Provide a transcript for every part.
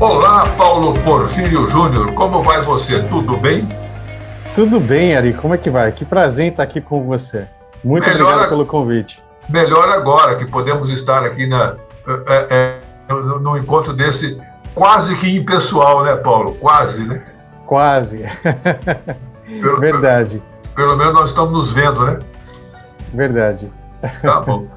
Olá, Paulo Porfírio Júnior, como vai você? Tudo bem? Tudo bem, Ari, como é que vai? Que prazer estar aqui com você. Muito obrigado Melhor, pelo convite. melhor agora que podemos estar aqui no encontro desse quase que impessoal, né, Paulo? Quase, né? Quase. Pelo, Verdade, pelo menos nós estamos nos vendo, né? verdade. Tá bom.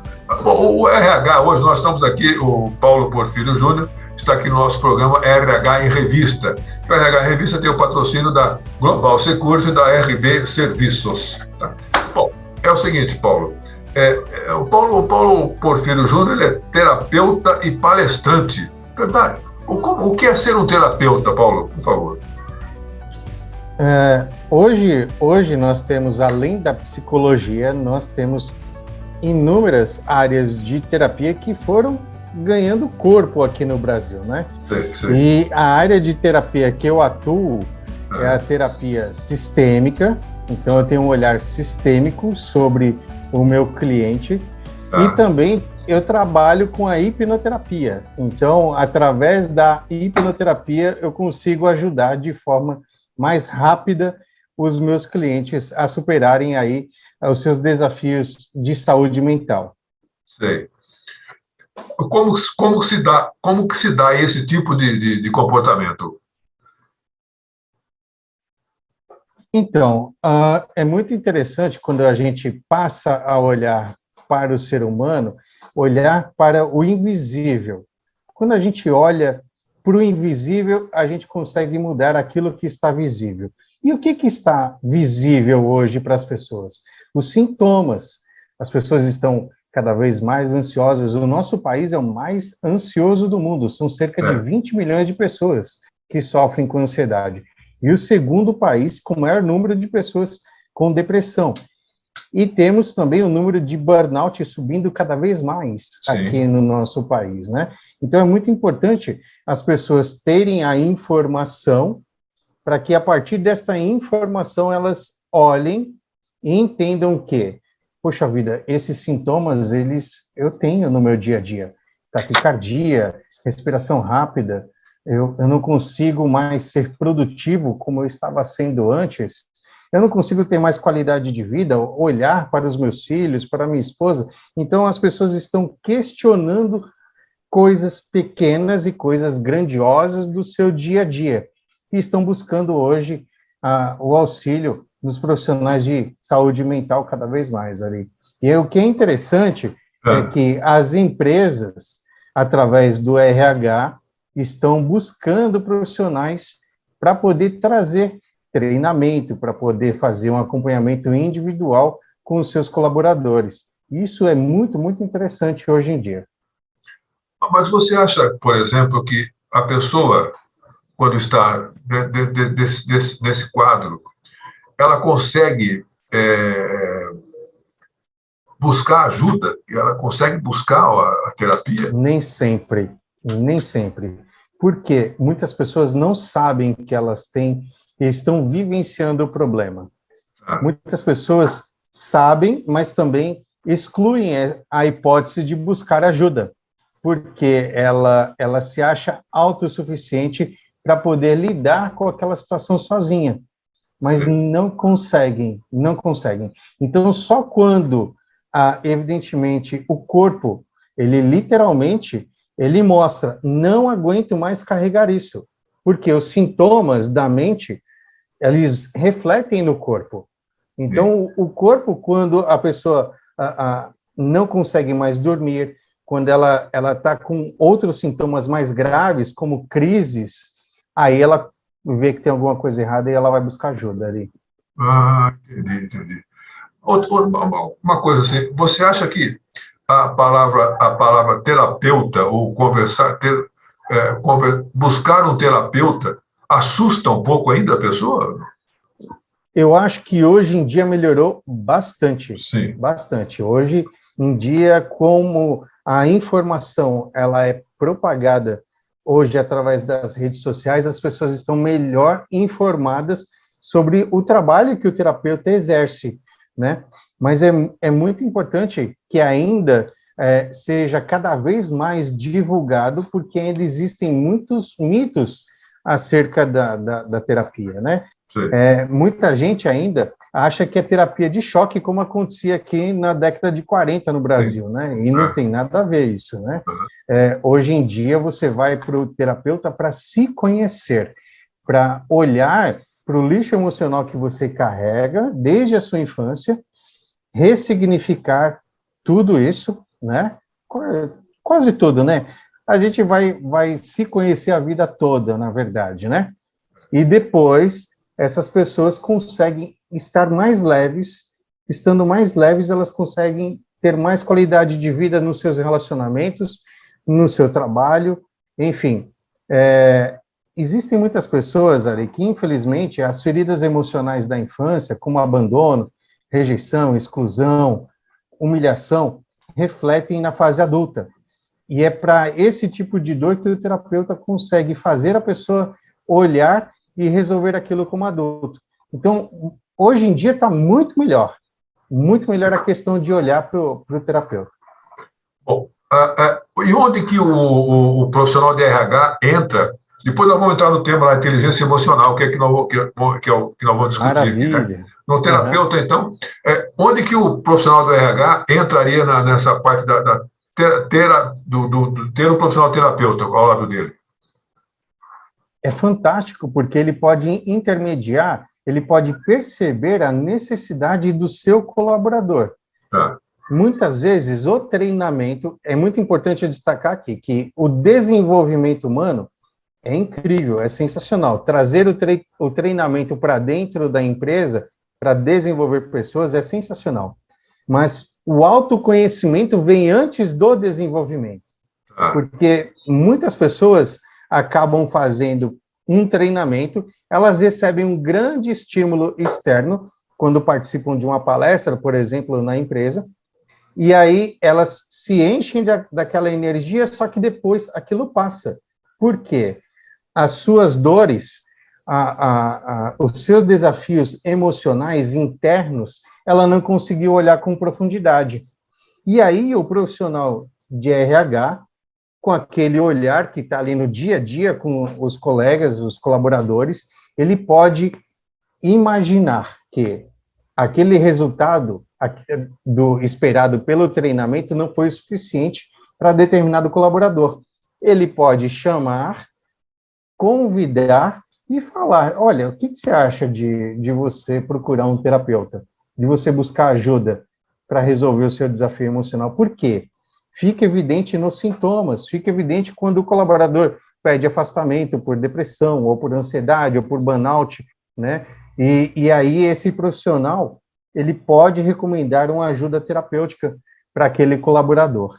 Bom, o RH, hoje nós estamos aqui, o Paulo Porfírio Júnior está aqui no nosso programa RH em Revista. O RH em Revista tem o patrocínio da Global Security e da RB Serviços. Tá? Bom, é o seguinte, Paulo. O Paulo Porfírio Júnior ele é terapeuta e palestrante. Verdade. O que é ser um terapeuta, Paulo, por favor? Hoje nós temos, além da psicologia, nós temos inúmeras áreas de terapia que foram ganhando corpo aqui no Brasil, né? Sei. E a área de terapia que eu atuo é a terapia sistêmica, então eu tenho um olhar sistêmico sobre o meu cliente e também eu trabalho com a hipnoterapia. Então, através da hipnoterapia, eu consigo ajudar de forma mais rápida os meus clientes a superarem aí os seus desafios de saúde mental. Sei. Como que se dá esse tipo de comportamento? Então, é muito interessante quando a gente passa a olhar para o ser humano, olhar para o invisível. Quando a gente olha para o invisível, a gente consegue mudar aquilo que está visível. E o que está visível hoje para as pessoas? Os sintomas. As pessoas estão cada vez mais ansiosas. O nosso país é o mais ansioso do mundo. São cerca de 20 milhões de pessoas que sofrem com ansiedade. E o segundo país com o maior número de pessoas com depressão. E temos também o número de burnout subindo cada vez mais aqui no nosso país, né? Então é muito importante as pessoas terem a informação para que a partir desta informação elas olhem e entendam que, poxa vida, esses sintomas eu tenho no meu dia a dia. Taquicardia, respiração rápida, eu não consigo mais ser produtivo como eu estava sendo antes, eu não consigo ter mais qualidade de vida, olhar para os meus filhos, para minha esposa. Então, as pessoas estão questionando coisas pequenas e coisas grandiosas do seu dia a dia. E estão buscando hoje o auxílio dos profissionais de saúde mental cada vez mais ali. E o que é interessante é que as empresas, através do RH, estão buscando profissionais para poder trazer treinamento, para poder fazer um acompanhamento individual com os seus colaboradores. Isso é muito, muito interessante hoje em dia. Mas você acha, por exemplo, que a pessoa, quando está nesse quadro, ela consegue buscar ajuda? Ela consegue buscar a terapia? Nem sempre, nem sempre. Porque muitas pessoas não sabem que elas têm e estão vivenciando o problema. Muitas pessoas sabem, mas também excluem a hipótese de buscar ajuda, porque ela se acha autossuficiente para poder lidar com aquela situação sozinha, mas não conseguem, não conseguem. Então, só quando, evidentemente, o corpo, ele literalmente, ele mostra, não aguento mais carregar isso, porque os sintomas da mente, eles refletem no corpo. Então, o corpo, quando a pessoa não consegue mais dormir, quando ela está com outros sintomas mais graves, como crises, aí ela vê que tem alguma coisa errada e ela vai buscar ajuda ali. Entendi. Uma coisa assim, você acha que a palavra terapeuta, ou buscar um terapeuta, assusta um pouco ainda a pessoa? Eu acho que hoje em dia melhorou bastante, Sim. bastante. Hoje em dia, como a informação ela é propagada hoje através das redes sociais, as pessoas estão melhor informadas sobre o trabalho que o terapeuta exerce, né? Mas é muito importante que ainda seja cada vez mais divulgado, porque ainda existem muitos mitos acerca da terapia, né? Muita gente ainda acha que é terapia de choque, como acontecia aqui na década de 40 no Brasil, sim, né? E não tem nada a ver isso, né? Hoje em dia, você vai para o terapeuta para se conhecer, para olhar para o lixo emocional que você carrega desde a sua infância, ressignificar tudo isso, né? Quase tudo, né? A gente vai se conhecer a vida toda, na verdade, né? E depois, essas pessoas conseguem estar mais leves, estando mais leves, elas conseguem ter mais qualidade de vida nos seus relacionamentos, no seu trabalho, enfim. Existem muitas pessoas, Ari, que infelizmente as feridas emocionais da infância, como abandono, rejeição, exclusão, humilhação, refletem na fase adulta. E é para esse tipo de dor que o terapeuta consegue fazer a pessoa olhar e resolver aquilo como adulto. Então, hoje em dia está muito melhor a questão de olhar para o terapeuta. Bom, e onde que o profissional de RH entra? Depois nós vamos entrar no tema da inteligência emocional, que é que nós vamos discutir. Maravilha. Aqui, né? No terapeuta, então, onde que o profissional do RH entraria nessa parte ter um profissional terapeuta ao lado dele? É fantástico, porque ele pode intermediar, ele pode perceber a necessidade do seu colaborador. Muitas vezes, o treinamento, é muito importante destacar aqui, que o desenvolvimento humano é incrível, é sensacional. Trazer o treinamento para dentro da empresa, para desenvolver pessoas, é sensacional. Mas o autoconhecimento vem antes do desenvolvimento. Porque muitas pessoas acabam fazendo um treinamento, elas recebem um grande estímulo externo, quando participam de uma palestra, por exemplo, na empresa, e aí elas se enchem daquela energia, só que depois aquilo passa. Por quê? As suas dores, os seus desafios emocionais internos, ela não conseguiu olhar com profundidade. E aí o profissional de RH, com aquele olhar que está ali no dia a dia com os colegas, os colaboradores, ele pode imaginar que aquele resultado do esperado pelo treinamento não foi o suficiente para determinado colaborador. Ele pode chamar, convidar e falar, olha, o que você acha de você procurar um terapeuta? De você buscar ajuda para resolver o seu desafio emocional? Por quê? Fica evidente nos sintomas, fica evidente quando o colaborador pede afastamento por depressão, ou por ansiedade, ou por burnout, né? E aí esse profissional, ele pode recomendar uma ajuda terapêutica para aquele colaborador.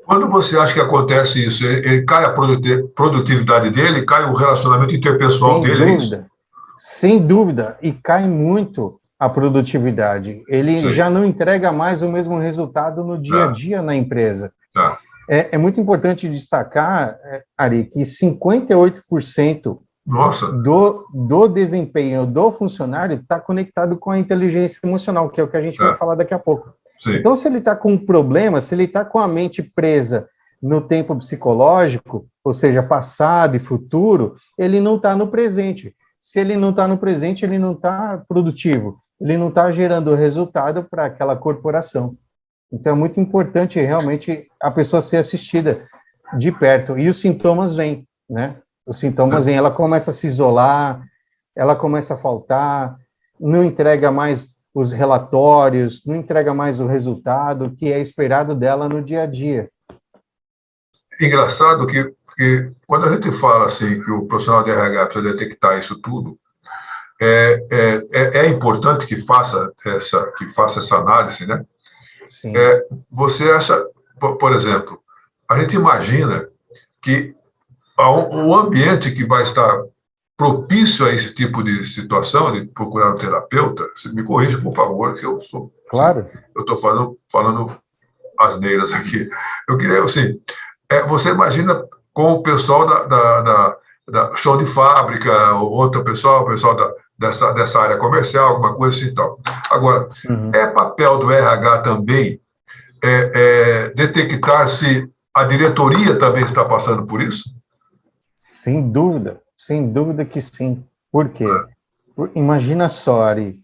Quando você acha que acontece isso, ele cai a produtividade dele, cai o relacionamento interpessoal dele? Sem dúvida, sem dúvida, e cai muito a produtividade. Ele já não entrega mais o mesmo resultado no dia a dia na empresa. É muito importante destacar, Ari, que 58% do desempenho do funcionário está conectado com a inteligência emocional, que é o que a gente vai falar daqui a pouco. Sim. Então, se ele está com um problema, se ele está com a mente presa no tempo psicológico, ou seja, passado e futuro, ele não está no presente. Se ele não está no presente, ele não está produtivo, ele não está gerando resultado para aquela corporação. Então, é muito importante, realmente, a pessoa ser assistida de perto. E os sintomas vêm, né? Os sintomas vêm, ela começa a se isolar, ela começa a faltar, não entrega mais os relatórios, não entrega mais o resultado que é esperado dela no dia a dia. Engraçado que quando a gente fala assim que o profissional de RH precisa detectar isso tudo, é importante que faça essa análise, né? Sim. Você acha, por exemplo, a gente imagina que o ambiente que vai estar propício a esse tipo de situação, de procurar um terapeuta, você me corrija, por favor, que eu sou... Claro. Eu estou falando asneiras aqui. Eu queria, assim, você imagina com o pessoal da chão de fábrica, ou outro pessoal dessa área comercial, alguma coisa assim e tal. Agora, é papel do RH também detectar se a diretoria também está passando por isso? Sem dúvida que sim. Por quê? Imagina só, Ari,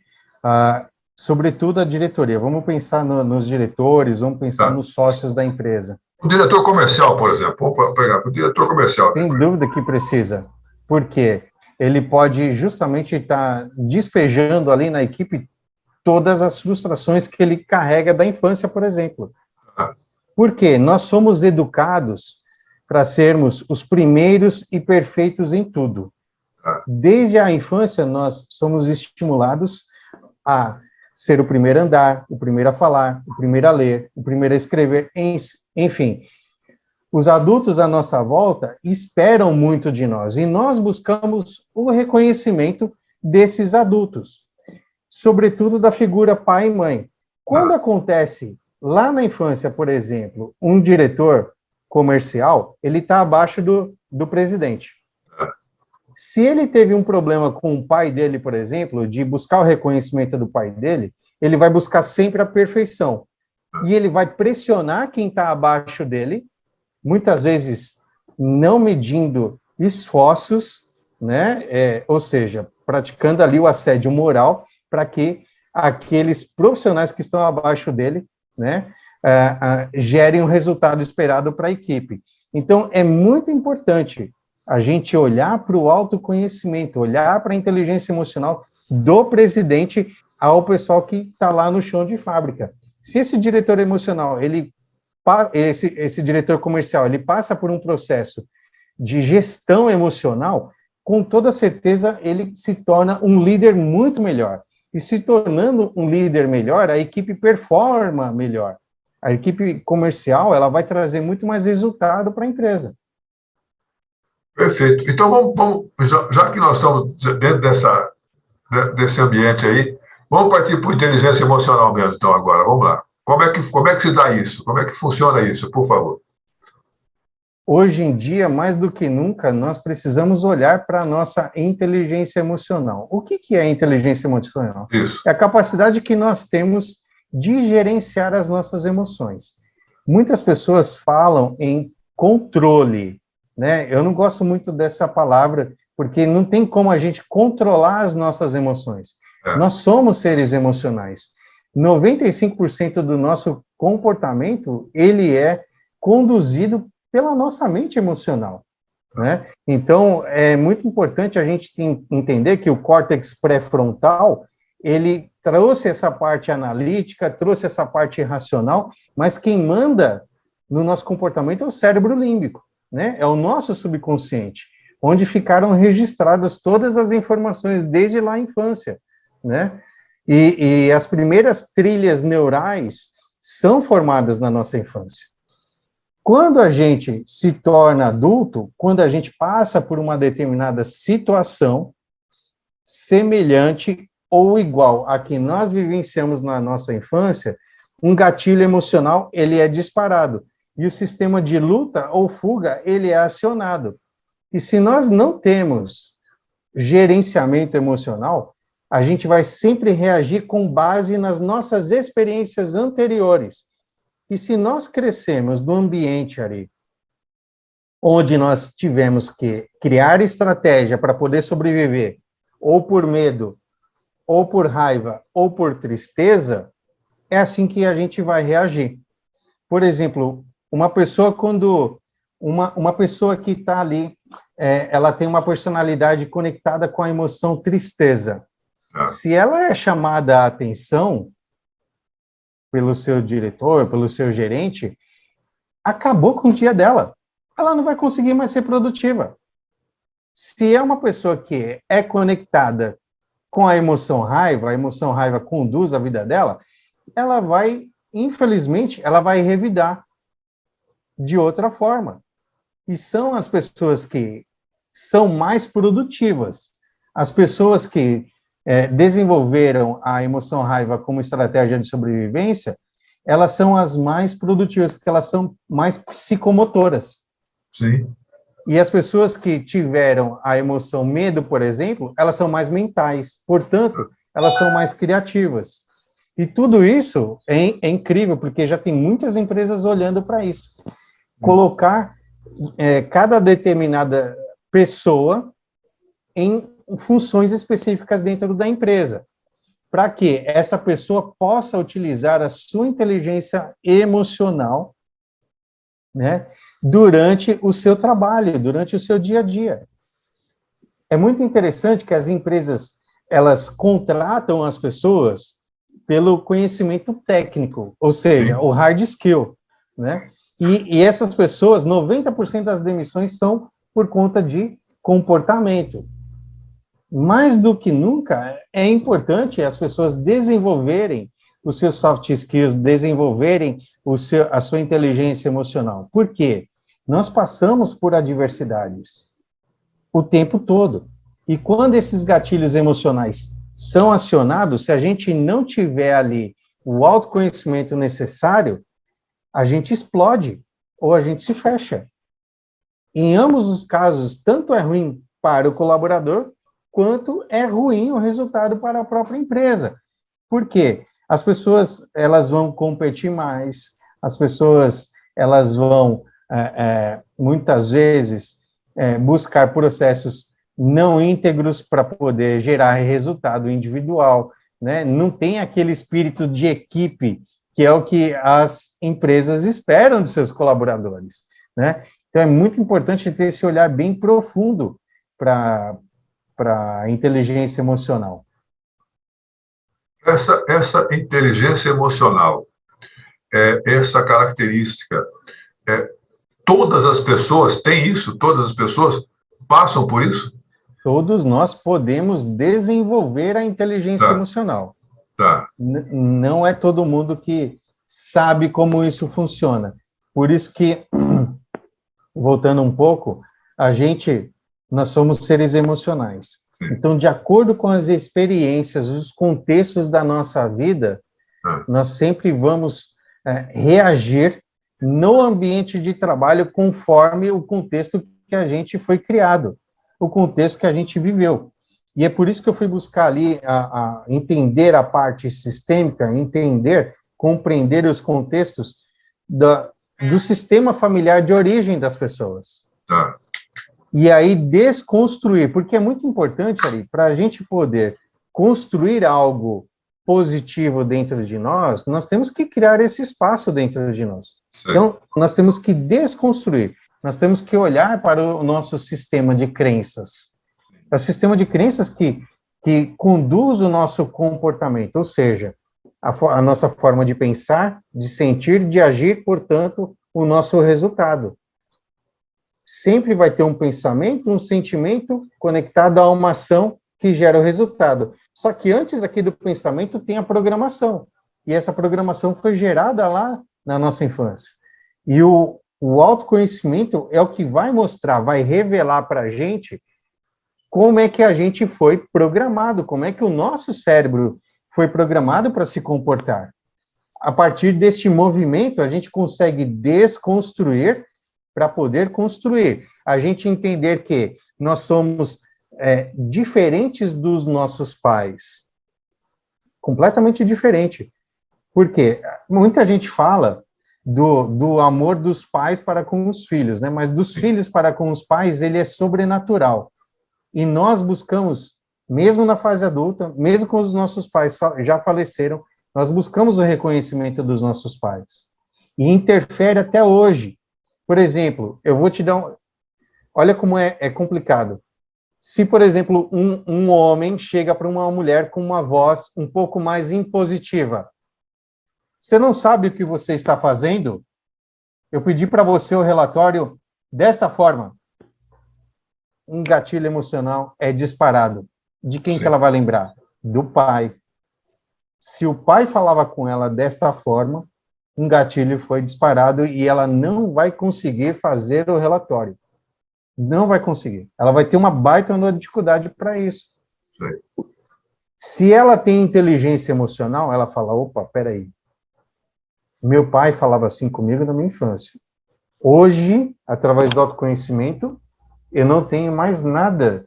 sobretudo a diretoria, vamos pensar nos diretores, vamos pensar Tá. nos sócios da empresa. O diretor comercial, por exemplo, vamos pegar o diretor comercial. Sem dúvida que precisa. Por quê? Ele pode justamente estar despejando ali na equipe todas as frustrações que ele carrega da infância, por exemplo. Porque nós somos educados para sermos os primeiros e perfeitos em tudo. Desde a infância, nós somos estimulados a ser o primeiro a andar, o primeiro a falar, o primeiro a ler, o primeiro a escrever, enfim. Os adultos à nossa volta esperam muito de nós e nós buscamos o reconhecimento desses adultos, sobretudo da figura pai e mãe. Quando acontece lá na infância, por exemplo, um diretor comercial, ele está abaixo do presidente. Se ele teve um problema com o pai dele, por exemplo, de buscar o reconhecimento do pai dele, ele vai buscar sempre a perfeição. E ele vai pressionar quem está abaixo dele, muitas vezes não medindo esforços, né? Ou seja, praticando ali o assédio moral para que aqueles profissionais que estão abaixo dele, né, gerem o resultado esperado para a equipe. Então, é muito importante a gente olhar para o autoconhecimento, olhar para a inteligência emocional do presidente ao pessoal que está lá no chão de fábrica. Se esse diretor emocional, esse diretor comercial, ele passa por um processo de gestão emocional, com toda certeza ele se torna um líder muito melhor. E se tornando um líder melhor, a equipe performa melhor. A equipe comercial, ela vai trazer muito mais resultado para a empresa. Perfeito. Então, já que nós estamos dentro desse ambiente aí, vamos partir para a inteligência emocional mesmo, então, agora. Vamos lá. Como é que se dá isso? Como é que funciona isso, por favor? Hoje em dia, mais do que nunca, nós precisamos olhar para a nossa inteligência emocional. O que é inteligência emocional? Isso. É a capacidade que nós temos de gerenciar as nossas emoções. Muitas pessoas falam em controle, né? Eu não gosto muito dessa palavra, porque não tem como a gente controlar as nossas emoções. Nós somos seres emocionais. 95% do nosso comportamento, ele é conduzido pela nossa mente emocional, né? Então, é muito importante a gente entender que o córtex pré-frontal, ele trouxe essa parte analítica, trouxe essa parte racional, mas quem manda no nosso comportamento é o cérebro límbico, né? É o nosso subconsciente, onde ficaram registradas todas as informações desde lá a infância, né? E as primeiras trilhas neurais são formadas na nossa infância. Quando a gente se torna adulto, quando a gente passa por uma determinada situação semelhante ou igual a que nós vivenciamos na nossa infância, um gatilho emocional, ele é disparado. E o sistema de luta ou fuga, ele é acionado. E se nós não temos gerenciamento emocional, a gente vai sempre reagir com base nas nossas experiências anteriores. E se nós crescemos num ambiente ali, onde nós tivemos que criar estratégia para poder sobreviver, ou por medo, ou por raiva, ou por tristeza, é assim que a gente vai reagir. Por exemplo, uma pessoa uma pessoa que está ali, ela tem uma personalidade conectada com a emoção tristeza. Se ela é chamada a atenção pelo seu diretor, pelo seu gerente, acabou com o dia dela. Ela não vai conseguir mais ser produtiva. Se é uma pessoa que é conectada com a emoção raiva conduz a vida dela, ela vai, infelizmente, ela vai revidar de outra forma. E são as pessoas que são mais produtivas, as pessoas que desenvolveram a emoção raiva como estratégia de sobrevivência, elas são as mais produtivas, porque elas são mais psicomotoras. Sim. E as pessoas que tiveram a emoção medo, por exemplo, elas são mais mentais, portanto, elas são mais criativas. E tudo isso é incrível, porque já tem muitas empresas olhando para isso. Colocar cada determinada pessoa em funções específicas dentro da empresa, para que essa pessoa possa utilizar a sua inteligência emocional, né, durante o seu trabalho, durante o seu dia a dia. É muito interessante que as empresas, elas contratam as pessoas pelo conhecimento técnico, ou seja, o hard skill, né? E essas pessoas, 90% das demissões são por conta de comportamento. Mais do que nunca, é importante as pessoas desenvolverem os seus soft skills, desenvolverem a sua inteligência emocional. Por quê? Nós passamos por adversidades o tempo todo. E quando esses gatilhos emocionais são acionados, se a gente não tiver ali o autoconhecimento necessário, a gente explode ou a gente se fecha. Em ambos os casos, tanto é ruim para o colaborador, quanto é ruim o resultado para a própria empresa. Por quê? As pessoas, elas vão competir mais, as pessoas, elas vão, muitas vezes, buscar processos não íntegros para poder gerar resultado individual, né? Não tem aquele espírito de equipe, que é o que as empresas esperam dos seus colaboradores, né? Então, é muito importante ter esse olhar bem profundo para a inteligência emocional. Essa inteligência emocional, essa característica, todas as pessoas têm isso? Todas as pessoas passam por isso? Todos nós podemos desenvolver a inteligência emocional. Tá. Não é todo mundo que sabe como isso funciona. Por isso que, voltando um pouco, nós somos seres emocionais. Então, de acordo com as experiências, os contextos da nossa vida, nós sempre vamos reagir no ambiente de trabalho conforme o contexto que a gente foi criado, o contexto que a gente viveu. E é por isso que eu fui buscar ali a entender a parte sistêmica, compreender os contextos do sistema familiar de origem das pessoas. Tá. E aí desconstruir, porque é muito importante ali, para a gente poder construir algo positivo dentro de nós, nós temos que criar esse espaço dentro de nós. Sim. Então, nós temos que desconstruir, nós temos que olhar para o nosso sistema de crenças. É o sistema de crenças que conduz o nosso comportamento, ou seja, a nossa forma de pensar, de sentir, de agir, portanto, o nosso resultado. Sempre vai ter um pensamento, um sentimento conectado a uma ação que gera o resultado. Só que antes aqui do pensamento tem a programação. E essa programação foi gerada lá na nossa infância. E o autoconhecimento é o que vai mostrar, vai revelar para a gente como é que a gente foi programado, como é que o nosso cérebro foi programado para se comportar. A partir deste movimento, a gente consegue desconstruir para poder construir. A gente entender que nós somos diferentes dos nossos pais. Completamente diferente. Por quê? Muita gente fala do amor dos pais para com os filhos, né? Mas dos filhos para com os pais, ele é sobrenatural. E nós buscamos, mesmo na fase adulta, mesmo com os nossos pais já faleceram, nós buscamos o reconhecimento dos nossos pais. E interfere até hoje. Por exemplo, eu vou te dar olha como é complicado. Se, por exemplo, um homem chega para uma mulher com uma voz um pouco mais impositiva, você não sabe o que você está fazendo? Eu pedi para você o relatório desta forma. Um gatilho emocional é disparado. De quem que ela vai lembrar? Do pai. Se o pai falava com ela desta forma, um gatilho foi disparado e ela não vai conseguir fazer o relatório. Não vai conseguir. Ela vai ter uma baita dificuldade para isso. Sim. Se ela tem inteligência emocional, ela fala, opa, peraí. Meu pai falava assim comigo na minha infância. Hoje, através do autoconhecimento, eu não tenho mais nada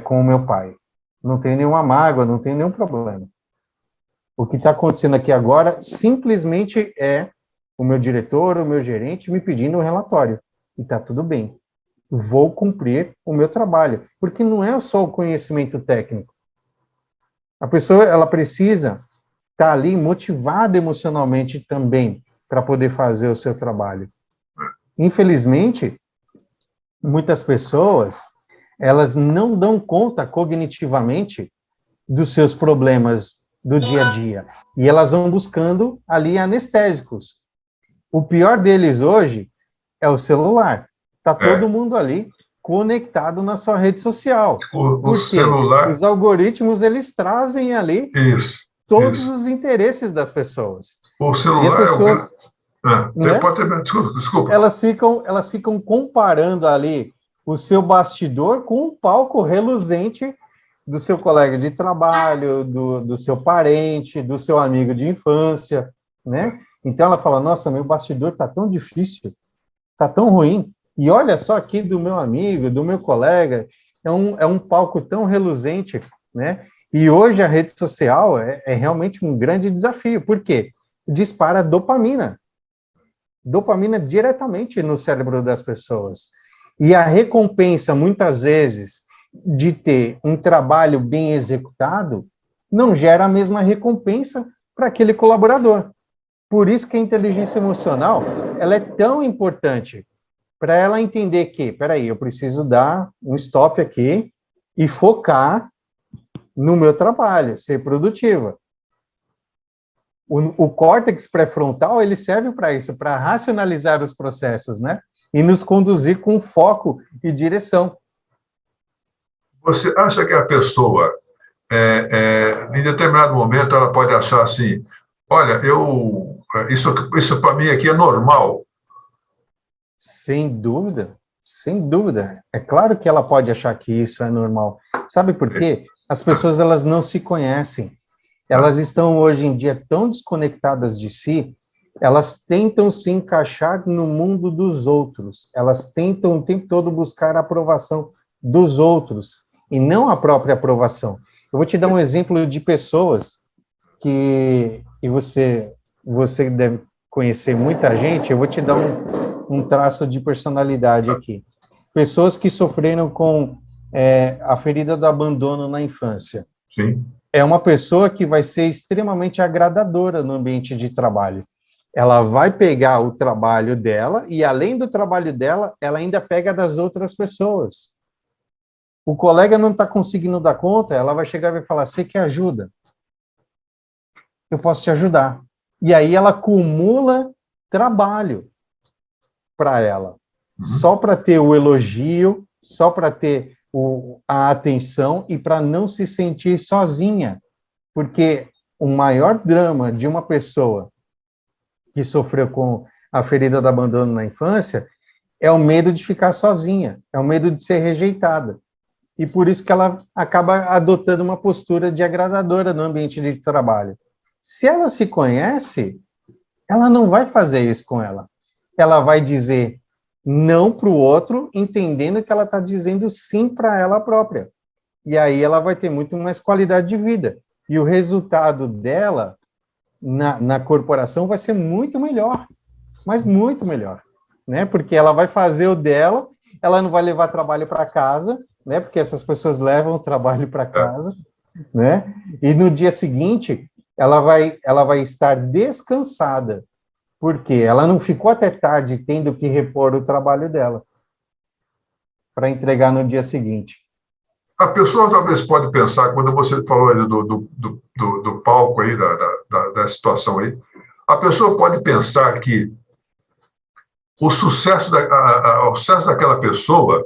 com o meu pai. Não tenho nenhuma mágoa, não tenho nenhum problema. O que está acontecendo aqui agora simplesmente é o meu diretor, o meu gerente me pedindo um relatório. E está tudo bem. Vou cumprir o meu trabalho. Porque não é só o conhecimento técnico. A pessoa, ela precisa estar ali motivada emocionalmente também para poder fazer o seu trabalho. Infelizmente, muitas pessoas, elas não dão conta cognitivamente dos seus problemas do dia a dia. E elas vão buscando ali anestésicos. O pior deles hoje é o celular. Está todo mundo ali conectado na sua rede social. O Porque celular, os algoritmos, eles trazem ali isso, todos isso. os interesses das pessoas. O E as celular é o pessoas, né, pode ter, desculpa. elas ficam comparando ali o seu bastidor com um palco reluzente do seu colega de trabalho, do seu parente, do seu amigo de infância, né? Então ela fala, nossa, meu bastidor está tão difícil, está tão ruim, e olha só aqui do meu amigo, do meu colega, é um palco tão reluzente, né? E hoje a rede social é realmente um grande desafio, por quê? Dispara dopamina diretamente no cérebro das pessoas. E a recompensa, muitas vezes, de ter um trabalho bem executado, não gera a mesma recompensa para aquele colaborador. Por isso que a inteligência emocional, ela é tão importante, para ela entender que, peraí, eu preciso dar um stop aqui e focar no meu trabalho, ser produtiva. O córtex pré-frontal, ele serve para isso, para racionalizar os processos, né? E nos conduzir com foco e direção. Você acha que a pessoa, em determinado momento, ela pode achar assim, olha, isso para mim aqui é normal. Sem dúvida, sem dúvida. É claro que ela pode achar que isso é normal. Sabe por quê? As pessoas, elas não se conhecem. Elas estão, hoje em dia, tão desconectadas de si, elas tentam se encaixar no mundo dos outros. Elas tentam o tempo todo buscar a aprovação dos outros, e não a própria aprovação. Eu vou te dar um exemplo de pessoas e você deve conhecer muita gente, eu vou te dar um traço de personalidade aqui. Pessoas que sofreram com a ferida do abandono na infância. Sim. É uma pessoa que vai ser extremamente agradadora no ambiente de trabalho. Ela vai pegar o trabalho dela e, além do trabalho dela, ela ainda pega das outras pessoas. O colega não está conseguindo dar conta, ela vai chegar e vai falar, você quer ajuda? Eu posso te ajudar. E aí ela acumula trabalho para ela, só para ter o elogio, só para ter a atenção e para não se sentir sozinha. Porque o maior drama de uma pessoa que sofreu com a ferida do abandono na infância é o medo de ficar sozinha, é o medo de ser rejeitada. E por isso que ela acaba adotando uma postura de agradadora no ambiente de trabalho. Se ela se conhece, ela não vai fazer isso com ela. Ela vai dizer não para o outro, entendendo que ela está dizendo sim para ela própria. E aí ela vai ter muito mais qualidade de vida. E o resultado dela na corporação vai ser muito melhor, mas muito melhor, né? Porque ela vai fazer o dela, ela não vai levar trabalho para casa, né? Porque essas pessoas levam o trabalho para casa, né? E no dia seguinte, ela vai estar descansada, porque ela não ficou até tarde tendo que repor o trabalho dela para entregar no dia seguinte. A pessoa talvez pode pensar, quando você falou aí do palco aí, da situação aí, a pessoa pode pensar que o sucesso, o sucesso daquela pessoa,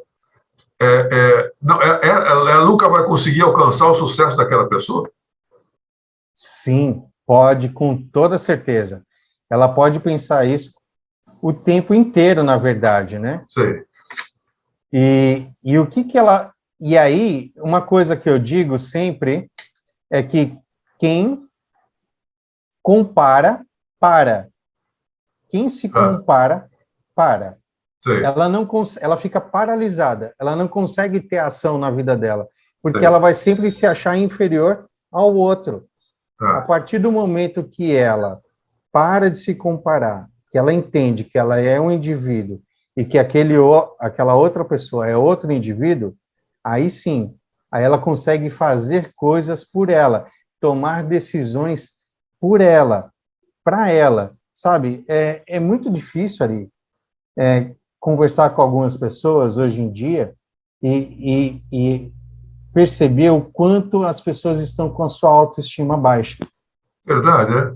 não, ela nunca vai conseguir alcançar o sucesso daquela pessoa? Sim, pode, com toda certeza. Ela pode pensar isso o tempo inteiro, na verdade, né? Sei. E o que que ela... E aí, uma coisa que eu digo sempre é que quem compara, para. Quem se compara, para. Sei. Ela fica paralisada, ela não consegue ter ação na vida dela, porque Sei. ela vai sempre se achar inferior ao outro. A partir do momento que ela para de se comparar, que ela entende que ela é um indivíduo e que aquela outra pessoa é outro indivíduo, aí sim, aí ela consegue fazer coisas por ela, tomar decisões por ela, para ela, sabe? É muito difícil ali conversar com algumas pessoas hoje em dia e perceber o quanto as pessoas estão com a sua autoestima baixa. Verdade, é?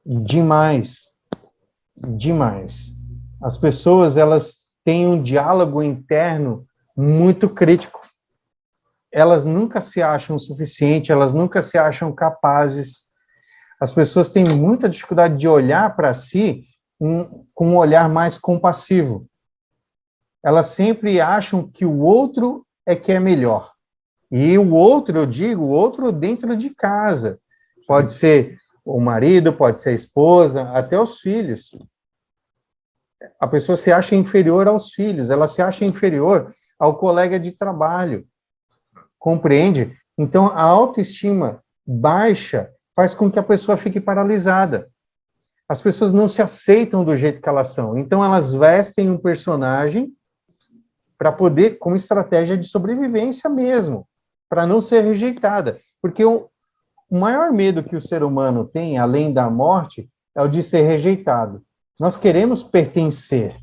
Demais, demais. As pessoas, elas têm um diálogo interno muito crítico. Elas nunca se acham o suficiente, elas nunca se acham capazes. As pessoas têm muita dificuldade de olhar para si com um olhar mais compassivo. Elas sempre acham que o outro é que é melhor. E o outro, eu digo, o outro dentro de casa. Pode ser o marido, pode ser a esposa, até os filhos. A pessoa se acha inferior aos filhos, ela se acha inferior ao colega de trabalho. Compreende? Então, a autoestima baixa faz com que a pessoa fique paralisada. As pessoas não se aceitam do jeito que elas são. Então, elas vestem um personagem para poder, como estratégia de sobrevivência mesmo, para não ser rejeitada. Porque o maior medo que o ser humano tem, além da morte, é o de ser rejeitado. Nós queremos pertencer.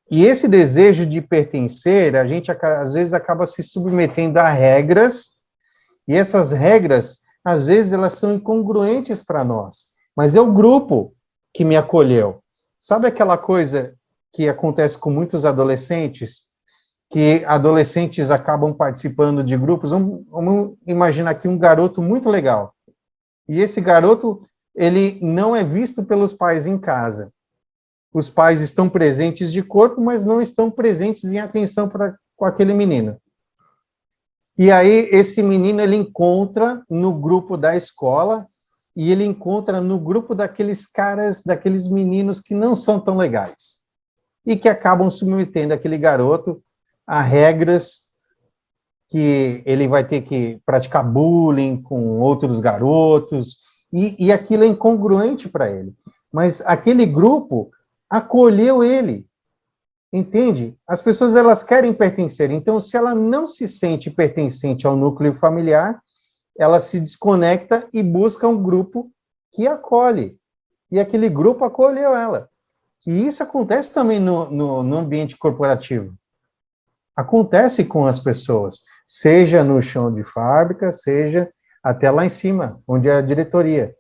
E esse desejo de pertencer, a gente às vezes acaba se submetendo a regras, e essas regras, às vezes, elas são incongruentes para nós. Mas é o grupo que me acolheu. Sabe aquela coisa que acontece com muitos adolescentes, que adolescentes acabam participando de grupos? Vamos imaginar aqui um garoto muito legal. E esse garoto, ele não é visto pelos pais em casa. Os pais estão presentes de corpo, mas não estão presentes em atenção com aquele menino. E aí, esse menino, ele encontra no grupo da escola, e ele encontra no grupo daqueles caras, daqueles meninos que não são tão legais, e que acabam submetendo aquele garoto a regras que ele vai ter que praticar bullying com outros garotos, e aquilo é incongruente para ele. Mas aquele grupo acolheu ele, entende? As pessoas, elas querem pertencer, então, se ela não se sente pertencente ao núcleo familiar, ela se desconecta e busca um grupo que acolhe, e aquele grupo acolheu ela. E isso acontece também no ambiente corporativo. Acontece com as pessoas, seja no chão de fábrica, seja até lá em cima, onde é a diretoria,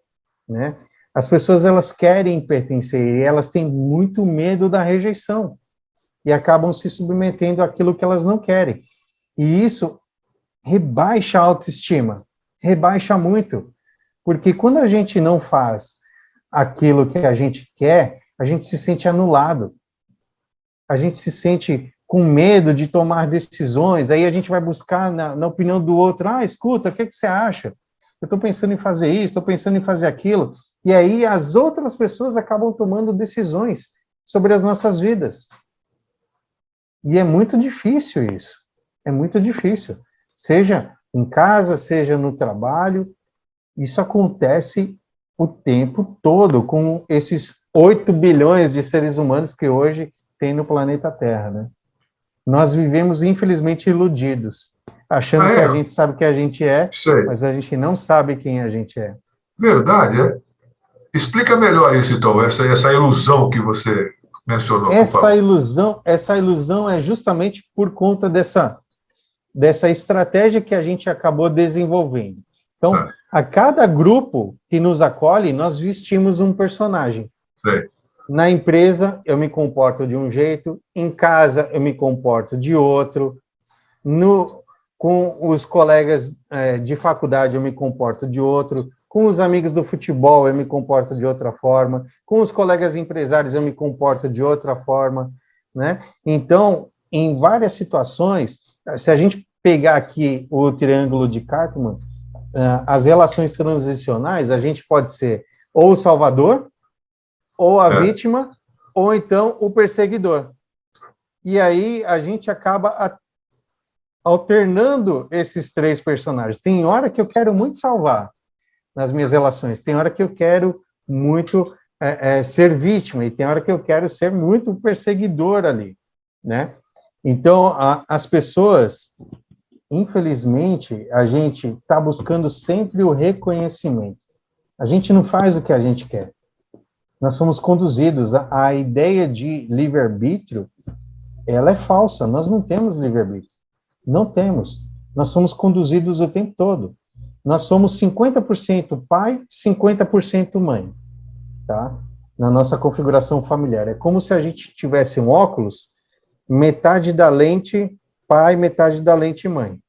né? As pessoas, elas querem pertencer, e elas têm muito medo da rejeição, e acabam se submetendo àquilo que elas não querem. E isso rebaixa a autoestima, rebaixa muito, porque quando a gente não faz aquilo que a gente quer, a gente se sente anulado, a gente se sente com medo de tomar decisões, aí a gente vai buscar na opinião do outro, escuta, o que você acha? Eu estou pensando em fazer isso, estou pensando em fazer aquilo, e aí as outras pessoas acabam tomando decisões sobre as nossas vidas. E é muito difícil isso, é muito difícil. Seja em casa, seja no trabalho, isso acontece o tempo todo com esses 8 bilhões de seres humanos que hoje tem no planeta Terra, né? Nós vivemos, infelizmente, iludidos, achando que a gente sabe quem a gente é, mas a gente não sabe quem a gente é. Verdade, é? Explica melhor isso, então, essa ilusão que você mencionou, por favor. Essa ilusão é justamente por conta dessa estratégia que a gente acabou desenvolvendo. Então, a cada grupo que nos acolhe, nós vestimos um personagem. Sei. Na empresa, eu me comporto de um jeito, em casa, eu me comporto de outro, com os colegas de faculdade, eu me comporto de outro, com os amigos do futebol, eu me comporto de outra forma, com os colegas empresários, eu me comporto de outra forma, né? Então, em várias situações, se a gente pegar aqui o triângulo de Karpman, as relações transicionais, a gente pode ser ou o salvador, ou a vítima, ou então o perseguidor. E aí a gente acaba alternando esses três personagens. Tem hora que eu quero muito salvar, nas minhas relações. Tem hora que eu quero muito ser vítima, e tem hora que eu quero ser muito perseguidor ali, né? Então, as pessoas, infelizmente, a gente está buscando sempre o reconhecimento. A gente não faz o que a gente quer. Nós somos conduzidos. A ideia de livre-arbítrio, ela é falsa. Nós não temos livre-arbítrio. Não temos. Nós somos conduzidos o tempo todo. Nós somos 50% pai, 50% mãe, tá? Na nossa configuração familiar. É como se a gente tivesse um óculos, metade da lente pai, metade da lente mãe.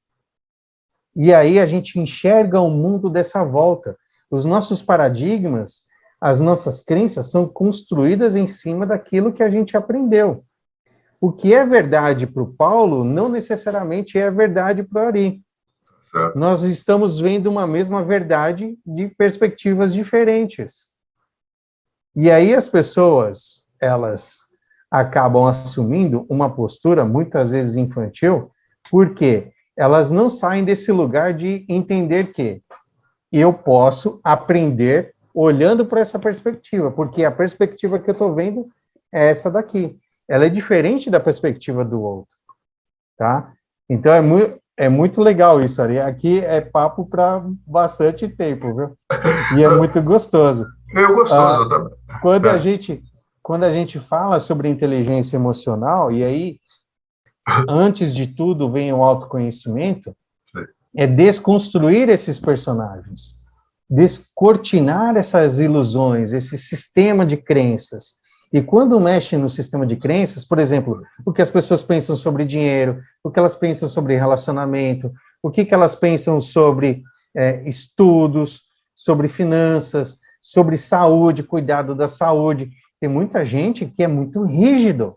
E aí a gente enxerga o mundo dessa volta. Os nossos paradigmas, as nossas crenças são construídas em cima daquilo que a gente aprendeu. O que é verdade para o Paulo não necessariamente é verdade para o Ari. Certo. Nós estamos vendo uma mesma verdade de perspectivas diferentes. E aí as pessoas, elas acabam assumindo uma postura, muitas vezes infantil, porque elas não saem desse lugar de entender que eu posso aprender olhando para essa perspectiva, porque a perspectiva que eu estou vendo é essa daqui. Ela é diferente da perspectiva do outro, tá? Então, é muito legal isso, Ari. Aqui é papo para bastante tempo, viu? E é muito gostoso. Eu gostoso também. Quando a gente fala sobre inteligência emocional, e aí, antes de tudo, vem o autoconhecimento, é desconstruir esses personagens, descortinar essas ilusões, esse sistema de crenças. E quando mexe no sistema de crenças, por exemplo, o que as pessoas pensam sobre dinheiro, o que elas pensam sobre relacionamento, o que elas pensam sobre estudos, sobre finanças, sobre saúde, cuidado da saúde. Tem muita gente que é muito rígido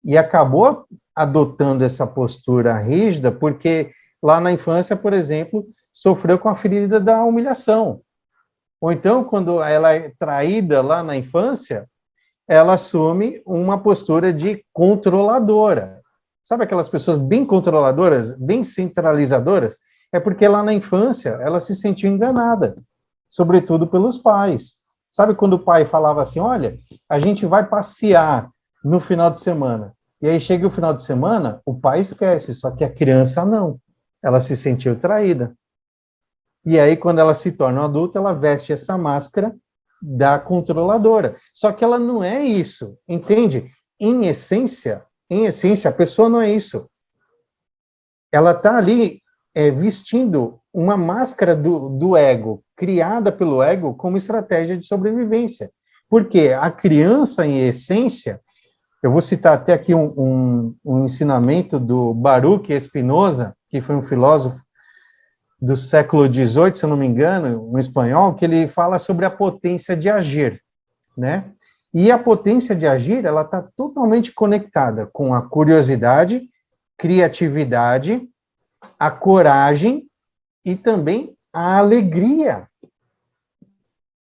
e acabou adotando essa postura rígida porque lá na infância, por exemplo, sofreu com a ferida da humilhação. Ou então, quando ela é traída lá na infância, ela assume uma postura de controladora. Sabe aquelas pessoas bem controladoras, bem centralizadoras? É porque lá na infância ela se sentiu enganada, sobretudo pelos pais. Sabe quando o pai falava assim, olha, a gente vai passear no final de semana. E aí chega o final de semana, o pai esquece, só que a criança não. Ela se sentiu traída. E aí, quando ela se torna adulta, ela veste essa máscara da controladora. Só que ela não é isso, entende? Em essência, a pessoa não é isso. Ela está ali vestindo uma máscara do ego, criada pelo ego como estratégia de sobrevivência. Porque a criança, em essência, eu vou citar até aqui um ensinamento do Baruch Spinoza, que foi um filósofo do século XVIII, se eu não me engano, um espanhol, que ele fala sobre a potência de agir, né? E a potência de agir, ela está totalmente conectada com a curiosidade, criatividade, a coragem e também a alegria.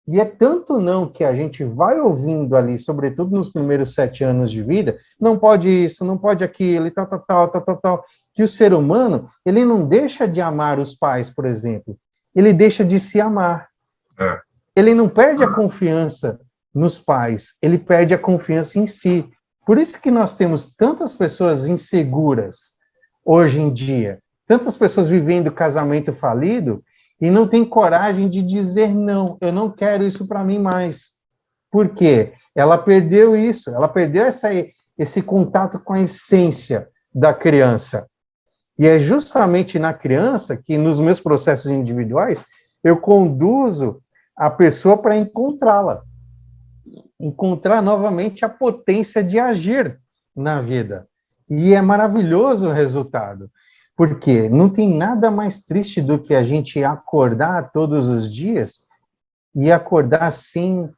E é tanto não que a gente vai ouvindo ali, sobretudo nos primeiros 7 anos de vida, não pode isso, não pode aquilo, e tal, que o ser humano, ele não deixa de amar os pais, por exemplo, ele deixa de se amar. Ele não perde a confiança nos pais, ele perde a confiança em si. Por isso que nós temos tantas pessoas inseguras hoje em dia, tantas pessoas vivendo casamento falido, e não tem coragem de dizer não, eu não quero isso para mim mais. Por quê? Ela perdeu isso, ela perdeu esse contato com a essência da criança. E é justamente na criança que, nos meus processos individuais, eu conduzo a pessoa para encontrá-la. Encontrar novamente a potência de agir na vida. E é maravilhoso o resultado. Porque não tem nada mais triste do que a gente acordar todos os dias e acordar sem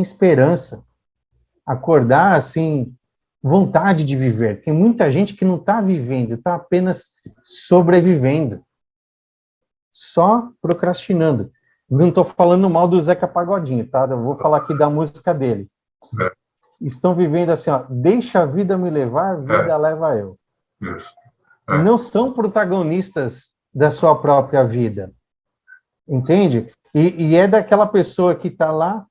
esperança. Acordar sem vontade de viver. Tem muita gente que não está vivendo, está apenas sobrevivendo. Só procrastinando. Não estou falando mal do Zeca Pagodinho, tá? Eu vou falar aqui da música dele. Estão vivendo assim, ó, deixa a vida me levar, a vida leva eu. Isso. Não são protagonistas da sua própria vida. entende? E é daquela pessoa que está lá,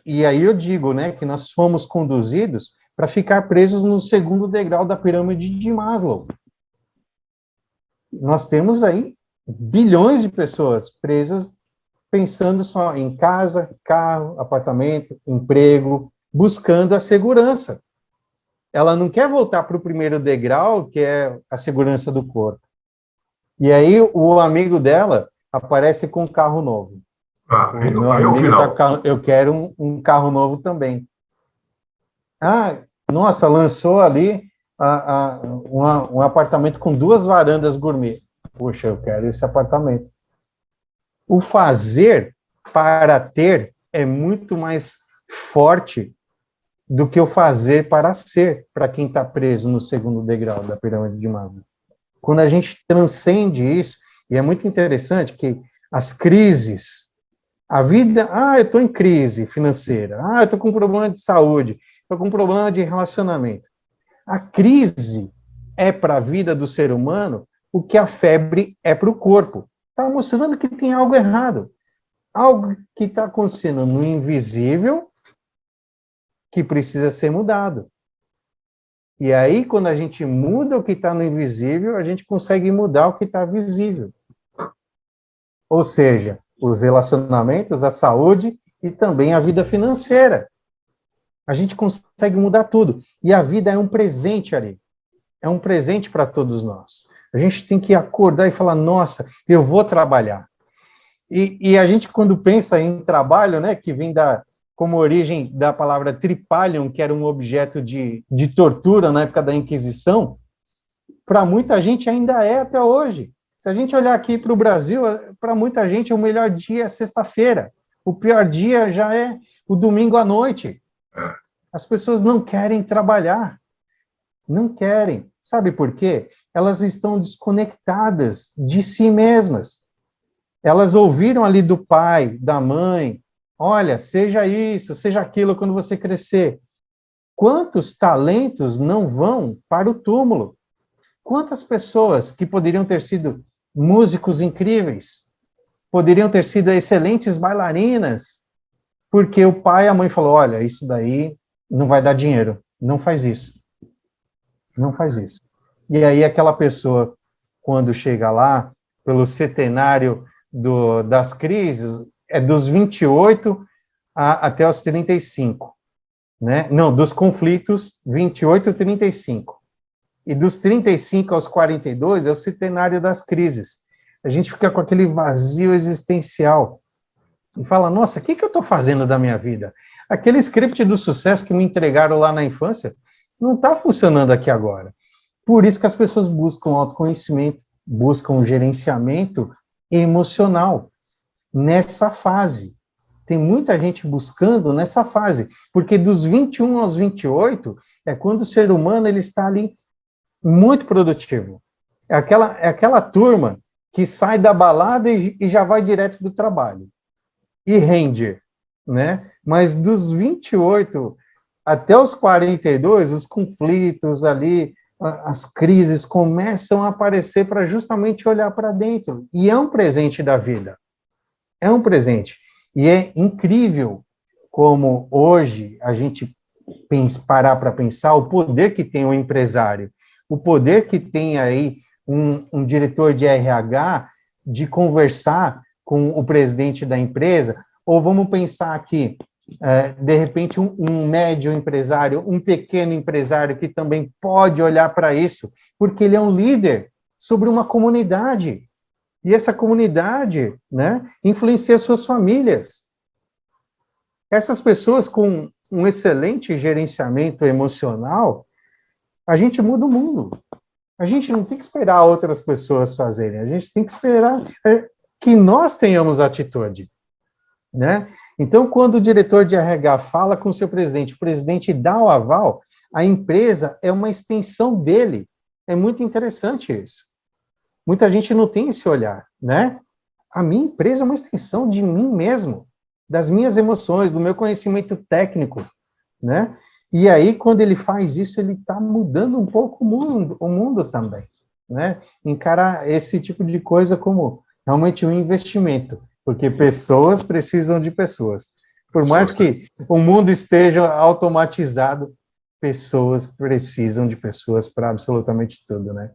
e aí eu digo, né, que nós fomos conduzidos para ficar presos no segundo degrau da pirâmide de Maslow. Nós temos aí bilhões de pessoas presas pensando só em casa, carro, apartamento, emprego, buscando a segurança. Ela não quer voltar para o primeiro degrau, que é a segurança do corpo. E aí o amigo dela aparece com um carro novo. O meu Aí é o amigo final. eu quero um carro novo também. Ah, nossa, lançou ali um apartamento com 2 varandas gourmet. Puxa, eu quero esse apartamento. O fazer para ter é muito mais forte do que o fazer para ser, para quem está preso no segundo degrau da pirâmide de Maslow. Quando a gente transcende isso, e é muito interessante que as crises, a vida, eu estou em crise financeira, eu estou com problema de saúde, estou com problema de relacionamento. A crise é para a vida do ser humano o que a febre é para o corpo. Está mostrando que tem algo errado. Algo que está acontecendo no invisível que precisa ser mudado. E aí, quando a gente muda o que está no invisível, a gente consegue mudar o que está visível. Ou seja, os relacionamentos, a saúde e também a vida financeira. A gente consegue mudar tudo. E a vida é um presente ali. É um presente para todos nós. A gente tem que acordar e falar, nossa, eu vou trabalhar. E a gente, quando pensa em trabalho, né, que vem como origem da palavra tripalium, que era um objeto de tortura na época da Inquisição, para muita gente ainda é até hoje. Se a gente olhar aqui para o Brasil, para muita gente o melhor dia é sexta-feira. O pior dia já é o domingo à noite. As pessoas não querem trabalhar. Não querem. Sabe por quê? Elas estão desconectadas de si mesmas. Elas ouviram ali do pai, da mãe, olha, seja isso, seja aquilo quando você crescer. Quantos talentos não vão para o túmulo? Quantas pessoas que poderiam ter sido músicos incríveis, poderiam ter sido excelentes bailarinas, porque o pai e a mãe falou, olha, isso daí não vai dar dinheiro, não faz isso. Não faz isso. E aí aquela pessoa, quando chega lá, pelo centenário das crises, é dos 28 até os 35, né? Não, dos conflitos, 28 a 35. E dos 35 aos 42 é o centenário das crises. A gente fica com aquele vazio existencial e fala, nossa, o que eu estou fazendo da minha vida? Aquele script do sucesso que me entregaram lá na infância não está funcionando aqui agora. Por isso que as pessoas buscam autoconhecimento, buscam gerenciamento emocional nessa fase. Tem muita gente buscando nessa fase, porque dos 21 aos 28 é quando o ser humano ele está ali muito produtivo. É aquela turma que sai da balada e já vai direto do trabalho. E rende, né? Mas dos 28 até os 42, os conflitos ali, as crises começam a aparecer para justamente olhar para dentro. E é um presente da vida. É um presente. E é incrível como hoje a gente parar para pensar o poder que tem o empresário, o poder que tem aí um diretor de RH de conversar com o presidente da empresa, ou vamos pensar aqui, de repente, um médio empresário, um pequeno empresário que também pode olhar para isso, porque ele é um líder sobre uma comunidade. E essa comunidade, né, influencia suas famílias. Essas pessoas com um excelente gerenciamento emocional, a gente muda o mundo. A gente não tem que esperar outras pessoas fazerem, a gente tem que esperar que nós tenhamos atitude, né? Então, quando o diretor de RH fala com o seu presidente, o presidente dá o aval, a empresa é uma extensão dele. É muito interessante isso. Muita gente não tem esse olhar, né? A minha empresa é uma extensão de mim mesmo, das minhas emoções, do meu conhecimento técnico, né? E aí, quando ele faz isso, ele está mudando um pouco o mundo também, né? Encarar esse tipo de coisa como realmente um investimento, porque pessoas precisam de pessoas. Por mais Pessoas, que o mundo esteja automatizado, pessoas precisam de pessoas para absolutamente tudo, né?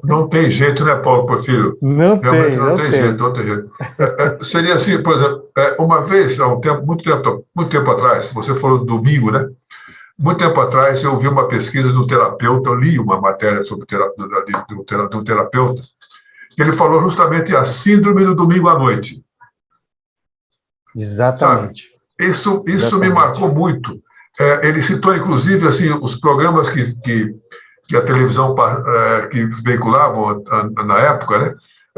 não tem jeito, né, Paulo Porfírio? Não Realmente tem, não não tem jeito, tem. não tem jeito. Seria assim, por exemplo, uma vez, há um tempo, muito tempo atrás, você falou do domingo, né? Muito tempo atrás, eu ouvi uma pesquisa do terapeuta, eu li uma matéria sobre do terapeuta, que ele falou justamente a síndrome do domingo à noite, sabe? Exatamente, Isso me exatamente. marcou muito. Ele citou, inclusive, assim, os programas que a televisão que veiculavam na época, né?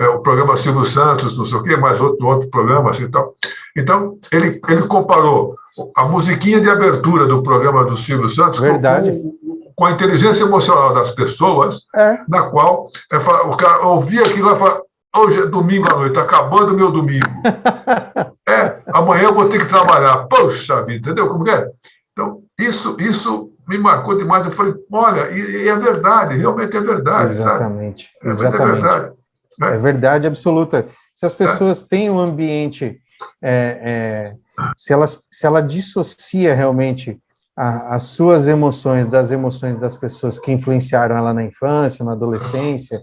O programa Silvio Santos, não sei o quê, mais outro programa, assim, tal. Então, ele comparou a musiquinha de abertura do programa do Silvio Santos Verdade. com a inteligência emocional das pessoas, É, na qual o cara ouvia aquilo e falava, hoje é domingo à noite, está acabando o meu domingo. Amanhã eu vou ter que trabalhar. Poxa vida, entendeu como é? Então, isso me marcou demais. Eu falei, olha, e é verdade, realmente é verdade, sabe? exatamente, Realmente é exatamente. verdade. É Né? verdade absoluta. Se as É, pessoas têm um ambiente, se ela dissocia realmente as suas emoções das emoções das pessoas que influenciaram ela na infância, na adolescência,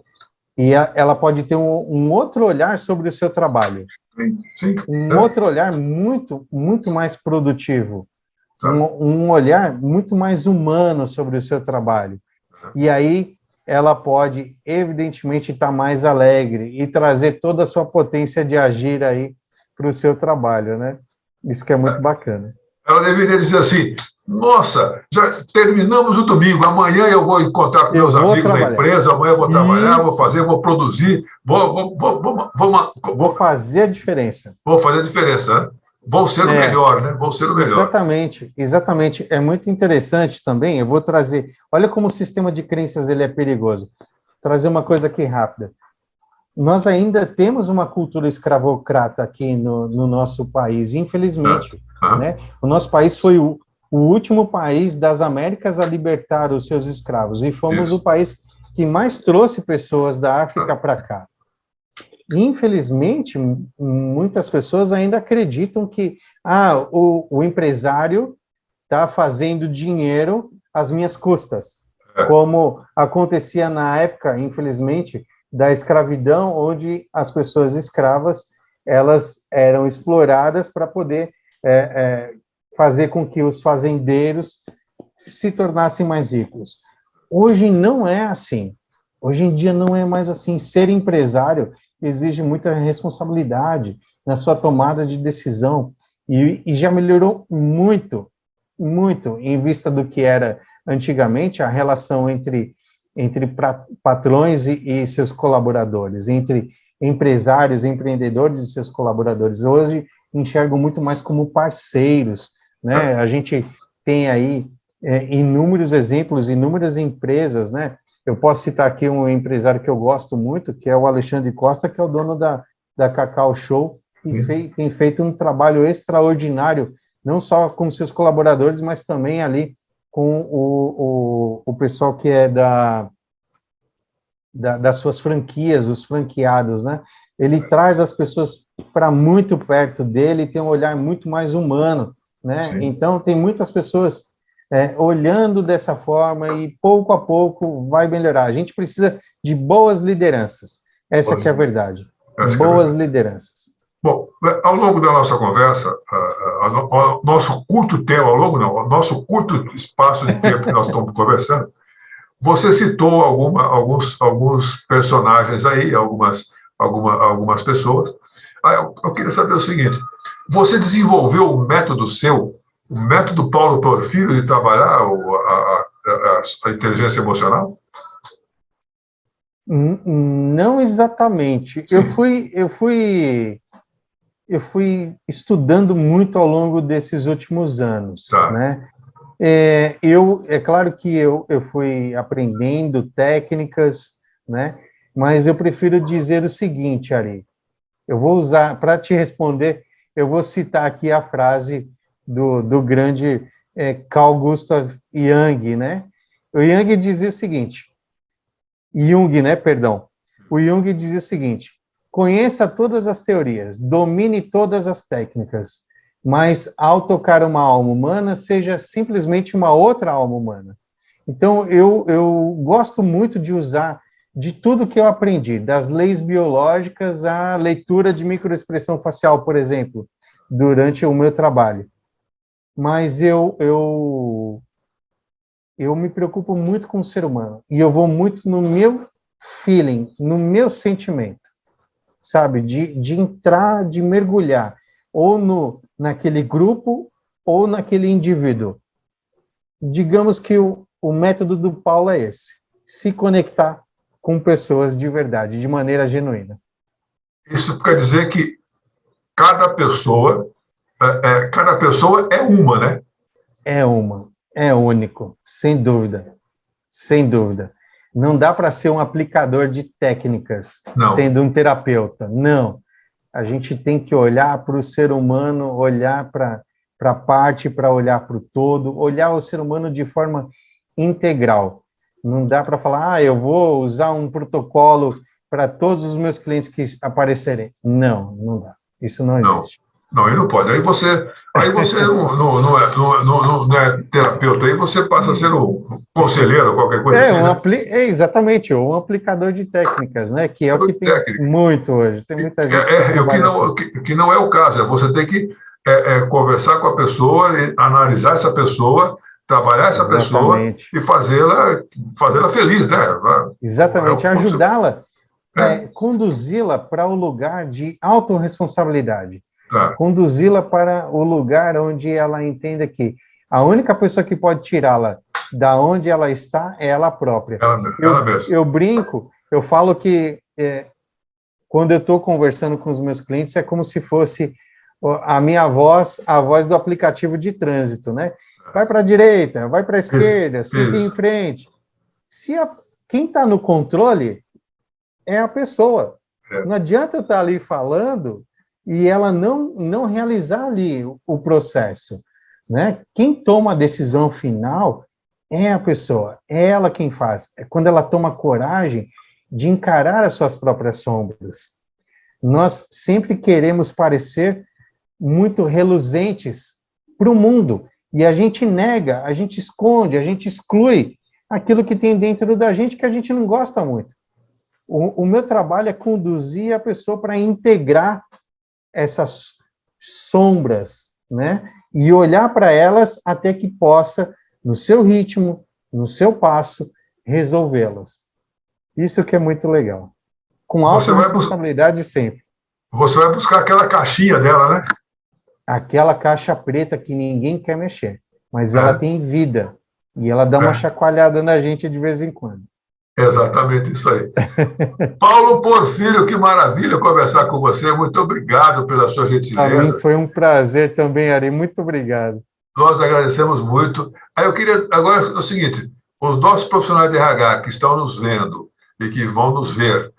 e ela pode ter um outro olhar sobre o seu trabalho, sim, sim, um outro olhar muito, muito mais produtivo, tá. um olhar muito mais humano sobre o seu trabalho. E aí ela pode, evidentemente, estar mais alegre e trazer toda a sua potência de agir aí para o seu trabalho, né? Isso que é muito bacana. Ela deveria dizer assim, nossa, já terminamos o domingo, amanhã eu vou encontrar com Eu meus vou amigos na trabalhar. empresa, amanhã eu vou trabalhar, vou Isso. fazer, vou produzir, Vou fazer a diferença. vou fazer a diferença, né? Vou ser o É, melhor, né? Vou ser o melhor. exatamente, exatamente. É muito interessante também, eu vou trazer, olha como o sistema de crenças ele é perigoso. Trazer uma coisa aqui rápida. Nós ainda temos uma cultura escravocrata aqui no nosso país, Né? infelizmente, Né? né? O nosso país foi o último país das Américas a libertar os seus escravos, e fomos o Isso. país que mais trouxe pessoas da África Né? para cá. Infelizmente, muitas pessoas ainda acreditam que o empresário está fazendo dinheiro às minhas custas, É. como acontecia na época, infelizmente, da escravidão, onde as pessoas escravas elas eram exploradas para poder fazer com que os fazendeiros se tornassem mais ricos. Hoje não é assim. Hoje em dia não é mais assim. Ser empresário exige muita responsabilidade na sua tomada de decisão e já melhorou muito, muito em vista do que era antigamente a relação entre patrões e seus colaboradores, entre empresários, empreendedores e seus colaboradores. Hoje enxergam muito mais como parceiros, né? A gente tem aí inúmeros exemplos, inúmeras empresas, né? Eu posso citar aqui um empresário que eu gosto muito, que é o Alexandre Costa, que é o dono da Cacau Show, e tem feito um trabalho extraordinário, não só com seus colaboradores, mas também ali com o pessoal que é das suas franquias, os franqueados, né? Ele traz as pessoas para muito perto dele, tem um olhar muito mais humano, né? Sim. Então, tem muitas pessoas olhando dessa forma e pouco a pouco vai melhorar. A gente precisa de boas lideranças. Essa que é a verdade. Essa que é a Boas verdade. lideranças. Bom, ao longo da nossa conversa, nosso curto tempo, ao longo não, o nosso curto espaço de tempo que nós estamos conversando, você citou alguns personagens aí, algumas pessoas. Eu queria saber o seguinte: você desenvolveu um método seu, o método Paulo Porfírio de trabalhar a inteligência emocional? Não exatamente. Sim, Eu fui estudando muito ao longo desses últimos anos, tá. né? É claro que eu fui aprendendo técnicas, né? Mas eu prefiro dizer o seguinte, Ari. Eu vou usar, para te responder, eu vou citar aqui a frase do grande Carl Gustav Jung, né? O Jung dizia o seguinte, Jung, né, perdão. O Jung dizia o seguinte, conheça todas as teorias, domine todas as técnicas, mas ao tocar uma alma humana, seja simplesmente uma outra alma humana. Então, eu gosto muito de usar de tudo que eu aprendi, das leis biológicas à leitura de microexpressão facial, por exemplo, durante o meu trabalho. Mas eu me preocupo muito com o ser humano, e eu vou muito no meu feeling, no meu sentimento, sabe? De entrar, de mergulhar, ou naquele grupo, ou naquele indivíduo. Digamos que o método do Paulo é esse, se conectar com pessoas de verdade, de maneira genuína. Isso quer dizer que cada pessoa, cada pessoa é uma, né? É único, sem dúvida, sem dúvida. Não dá para ser um aplicador de técnicas, Não. sendo um terapeuta, não. A gente tem que olhar para o ser humano, olhar para a parte, para olhar para o todo, olhar o ser humano de forma integral. Não dá para falar, eu vou usar um protocolo para todos os meus clientes que aparecerem. Não dá. Isso não existe. Não, aí não pode. Aí você não é terapeuta, aí você passa a ser um conselheiro, qualquer coisa assim. Exatamente, um aplicador de técnicas, né? Que é o que tem muito hoje. Tem muita gente que não é o caso. Você tem que conversar com a pessoa, analisar essa pessoa, trabalhar essa pessoa e fazê-la feliz, né? Exatamente, ajudá-la, conduzi-la para o lugar de autorresponsabilidade. Conduzi-la para o lugar onde ela entenda que a única pessoa que pode tirá-la da onde ela está é ela própria. Ela mesma. Eu brinco, eu falo que quando eu estou conversando com os meus clientes é como se fosse a minha voz, a voz do aplicativo de trânsito, né? Vai para a direita, vai para a esquerda, siga em frente. Quem está no controle é a pessoa. Não adianta eu estar ali falando e ela não realizar ali o processo, né? Quem toma a decisão final é a pessoa, é ela quem faz. É quando ela toma coragem de encarar as suas próprias sombras. Nós sempre queremos parecer muito reluzentes para o mundo, e a gente nega, a gente esconde, a gente exclui aquilo que tem dentro da gente que a gente não gosta muito. O meu trabalho é conduzir a pessoa para integrar essas sombras, né? E olhar para elas até que possa, no seu ritmo, no seu passo, resolvê-las. Isso que é muito legal. Com autorresponsabilidade sempre. Você vai buscar aquela caixinha dela, né? Aquela caixa preta que ninguém quer mexer, mas ela tem vida. E ela dá uma chacoalhada na gente de vez em quando. Exatamente isso aí. Paulo Porfírio, que maravilha conversar com você. Muito obrigado pela sua gentileza. Para mim foi um prazer também, Ari. Muito obrigado. Nós agradecemos muito. Aí eu queria, agora é o seguinte, os nossos profissionais de RH que estão nos vendo e que vão nos ver,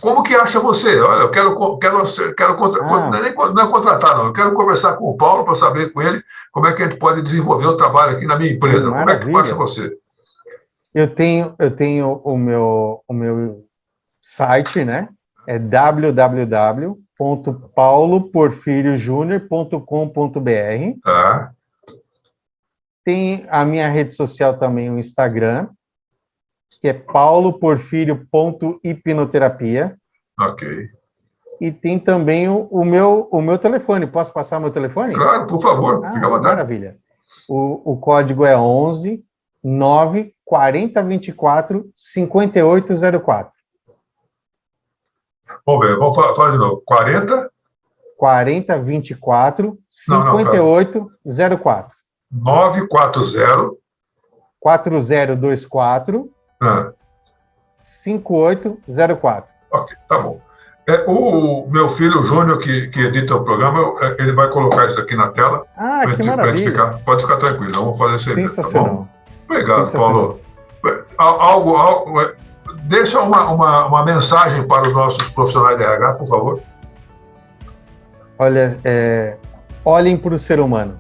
como que acha você? Olha, eu quero não é contratar, não. Eu quero conversar com o Paulo para saber com ele como é que a gente pode desenvolver o trabalho aqui na minha empresa. Como é que acha você? Eu tenho o meu site, né? É www.pauloporfiriojunior.com.br. Tá. Tem a minha rede social também, o Instagram, que é pauloporfirio.hipnoterapia. Ok. E tem também o meu telefone. Posso passar meu telefone? Claro, por favor. Fica à vontade. Maravilha. O código é 11 9 40 24 5804. Vamos ver, vamos falar de novo. 40? 40 24 5804. 940 4024 5804. Ok, tá bom. O meu filho, o Júnior, que edita o programa, ele vai colocar isso aqui na tela. Que maravilha. Pode ficar tranquilo, vamos fazer isso aí. Sensacional. Tá bom? Obrigado, Paulo. Deixa uma mensagem para os nossos profissionais de RH, por favor. Olha, olhem para o ser humano.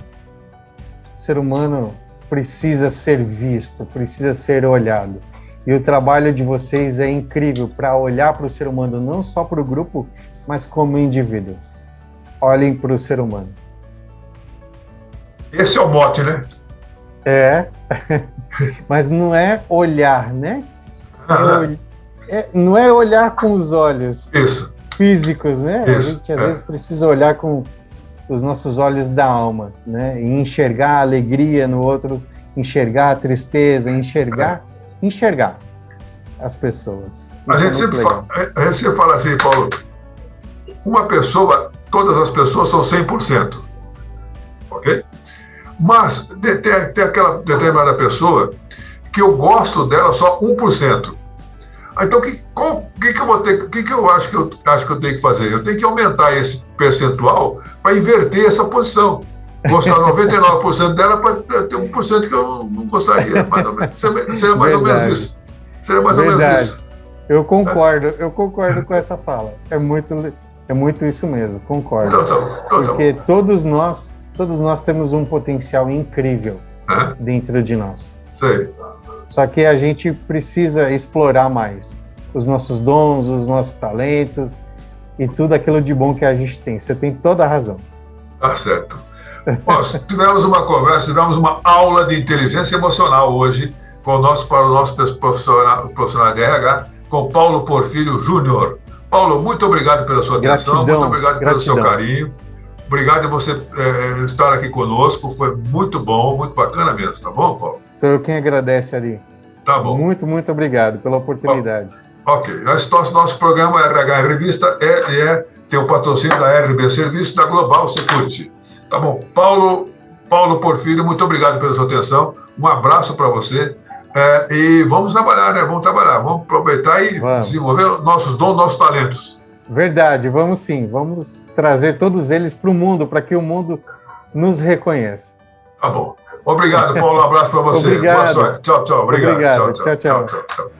O ser humano precisa ser visto, precisa ser olhado. E o trabalho de vocês é incrível para olhar para o ser humano, não só para o grupo, mas como indivíduo. Olhem para o ser humano. Esse é o mote, né? É, mas não é olhar, né? Não é olhar com os olhos Isso. físicos, né? Isso, a gente às vezes precisa olhar com os nossos olhos da alma, né? E enxergar a alegria no outro, enxergar a tristeza, enxergar as pessoas. A gente sempre fala assim, Paulo, uma pessoa, todas as pessoas são 100%, ok? Mas tem aquela determinada pessoa que eu gosto dela só 1%. Então, o que eu vou ter, o que eu acho que eu tenho que fazer? Eu tenho que aumentar esse percentual para inverter essa posição. Gostar 99% dela para ter 1% que eu não gostaria. Seria mais ou menos isso. Seria mais ou menos isso. Eu concordo com essa fala. É muito isso mesmo, concordo. Porque todos nós temos um potencial incrível dentro de nós. Sei. Só que a gente precisa explorar mais os nossos dons, os nossos talentos e tudo aquilo de bom que a gente tem. Você tem toda a razão. Tá certo. Nós tivemos uma conversa, tivemos uma aula de inteligência emocional hoje para o nosso profissional de RH, com Paulo Porfírio Júnior. Paulo, muito obrigado pela sua atenção, muito obrigado pelo seu carinho. Obrigado por você estar aqui conosco, foi muito bom, muito bacana mesmo, tá bom, Paulo? Sou eu quem agradece, Ari. Tá bom. Muito, muito obrigado pela oportunidade. Ok. Nosso programa RH Revista tem o patrocínio da RB Serviço da Global Security. Tá bom. Paulo Porfírio, muito obrigado pela sua atenção. Um abraço para você. E vamos trabalhar, né? Vamos aproveitar e desenvolver nossos dons, nossos talentos. Verdade, vamos sim. Vamos trazer todos eles para o mundo, para que o mundo nos reconheça. Tá bom. Obrigado, Paulo. Um abraço para você. Obrigado. Boa sorte. Tchau, tchau. Obrigado. Obrigado. Tchau. Tchau.